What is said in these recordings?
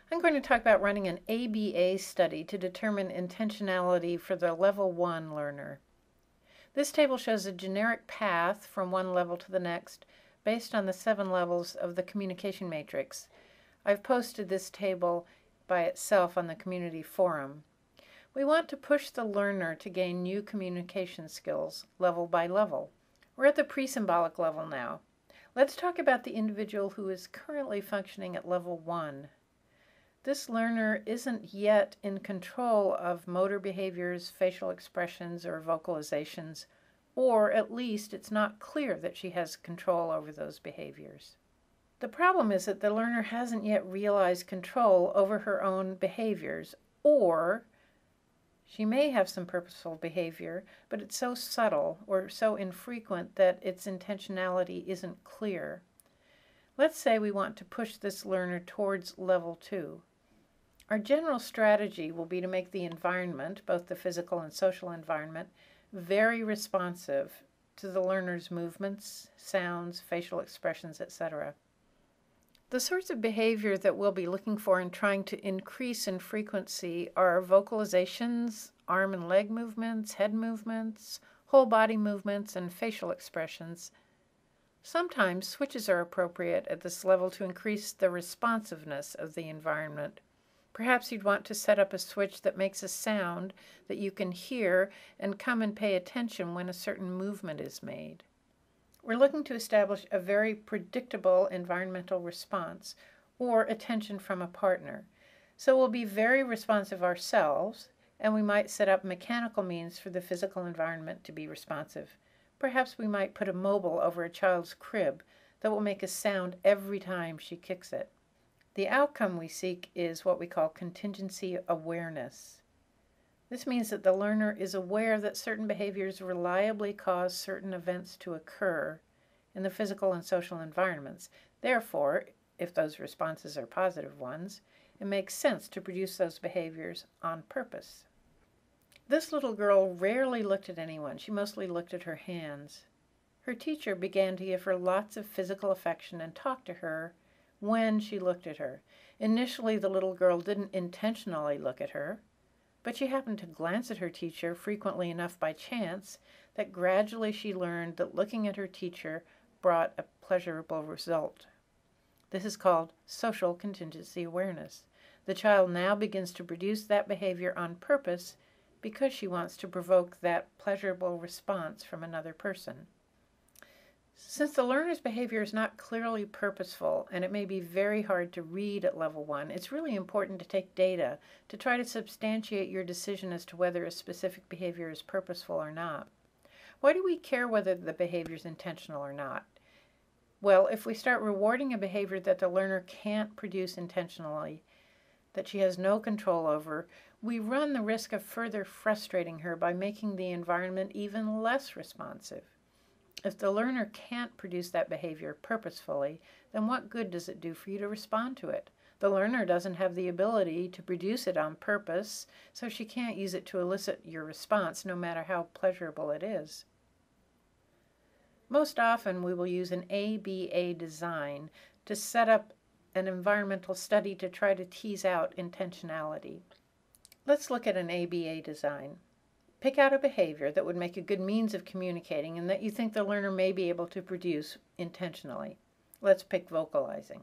I'm going to talk about running an ABA study to determine intentionality for the level 1 learner. This table shows a generic path from one level to the next based on the 7 levels of the communication matrix. I've posted this table by itself on the community forum. We want to push the learner to gain new communication skills level by level. We're at the pre-symbolic level now. Let's talk about the individual who is currently functioning at level 1. This learner isn't yet in control of motor behaviors, facial expressions, or vocalizations, or at least it's not clear that she has control over those behaviors. The problem is that the learner hasn't yet realized control over her own behaviors, or she may have some purposeful behavior, but it's so subtle or so infrequent that its intentionality isn't clear. Let's say we want to push this learner towards level 2. Our general strategy will be to make the environment, both the physical and social environment, very responsive to the learner's movements, sounds, facial expressions, etc. The sorts of behavior that we'll be looking for in trying to increase in frequency are vocalizations, arm and leg movements, head movements, whole body movements, and facial expressions. Sometimes switches are appropriate at this level to increase the responsiveness of the environment. Perhaps you'd want to set up a switch that makes a sound that you can hear and come and pay attention when a certain movement is made. We're looking to establish a very predictable environmental response or attention from a partner. So we'll be very responsive ourselves, and we might set up mechanical means for the physical environment to be responsive. Perhaps we might put a mobile over a child's crib that will make a sound every time she kicks it. The outcome we seek is what we call contingency awareness. This means that the learner is aware that certain behaviors reliably cause certain events to occur in the physical and social environments. Therefore, if those responses are positive ones, it makes sense to produce those behaviors on purpose. This little girl rarely looked at anyone. She mostly looked at her hands. Her teacher began to give her lots of physical affection and talk to her when she looked at her. Initially, the little girl didn't intentionally look at her, but she happened to glance at her teacher frequently enough by chance that gradually she learned that looking at her teacher brought a pleasurable result. This is called social contingency awareness. The child now begins to produce that behavior on purpose because she wants to provoke that pleasurable response from another person. Since the learner's behavior is not clearly purposeful and it may be very hard to read at level 1, it's really important to take data to try to substantiate your decision as to whether a specific behavior is purposeful or not. Why do we care whether the behavior is intentional or not? Well, if we start rewarding a behavior that the learner can't produce intentionally, that she has no control over, we run the risk of further frustrating her by making the environment even less responsive. If the learner can't produce that behavior purposefully, then what good does it do for you to respond to it? The learner doesn't have the ability to produce it on purpose, so she can't use it to elicit your response, no matter how pleasurable it is. Most often, we will use an ABA design to set up an environmental study to try to tease out intentionality. Let's look at an ABA design. Pick out a behavior that would make a good means of communicating and that you think the learner may be able to produce intentionally. Let's pick vocalizing.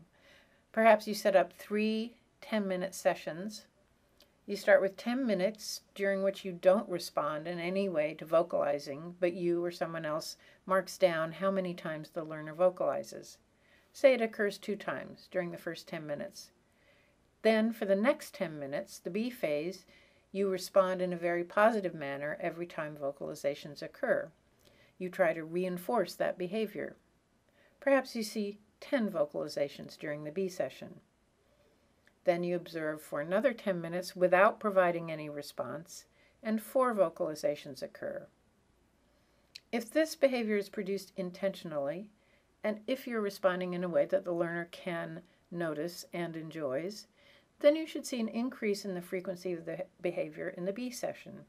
Perhaps you set up 3 10-minute sessions. You start with 10 minutes during which you don't respond in any way to vocalizing, but you or someone else marks down how many times the learner vocalizes. Say it occurs 2 times during the first 10 minutes. Then for the next 10 minutes, the B phase, you respond in a very positive manner every time vocalizations occur. You try to reinforce that behavior. Perhaps you see 10 vocalizations during the B session. Then you observe for another 10 minutes without providing any response, and 4 vocalizations occur. If this behavior is produced intentionally, and if you're responding in a way that the learner can notice and enjoys, then you should see an increase in the frequency of the behavior in the B session.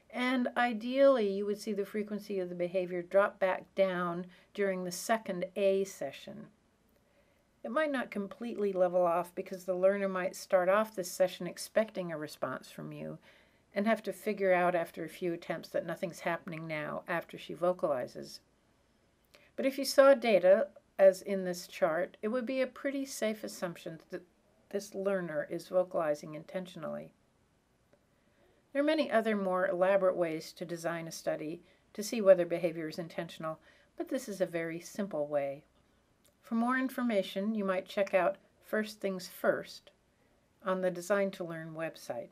And ideally, you would see the frequency of the behavior drop back down during the second A session. It might not completely level off because the learner might start off this session expecting a response from you and have to figure out after a few attempts that nothing's happening now after she vocalizes. But if you saw data, as in this chart, it would be a pretty safe assumption that this learner is vocalizing intentionally. There are many other more elaborate ways to design a study to see whether behavior is intentional, but this is a very simple way. For more information, you might check out First Things First on the Design to Learn website.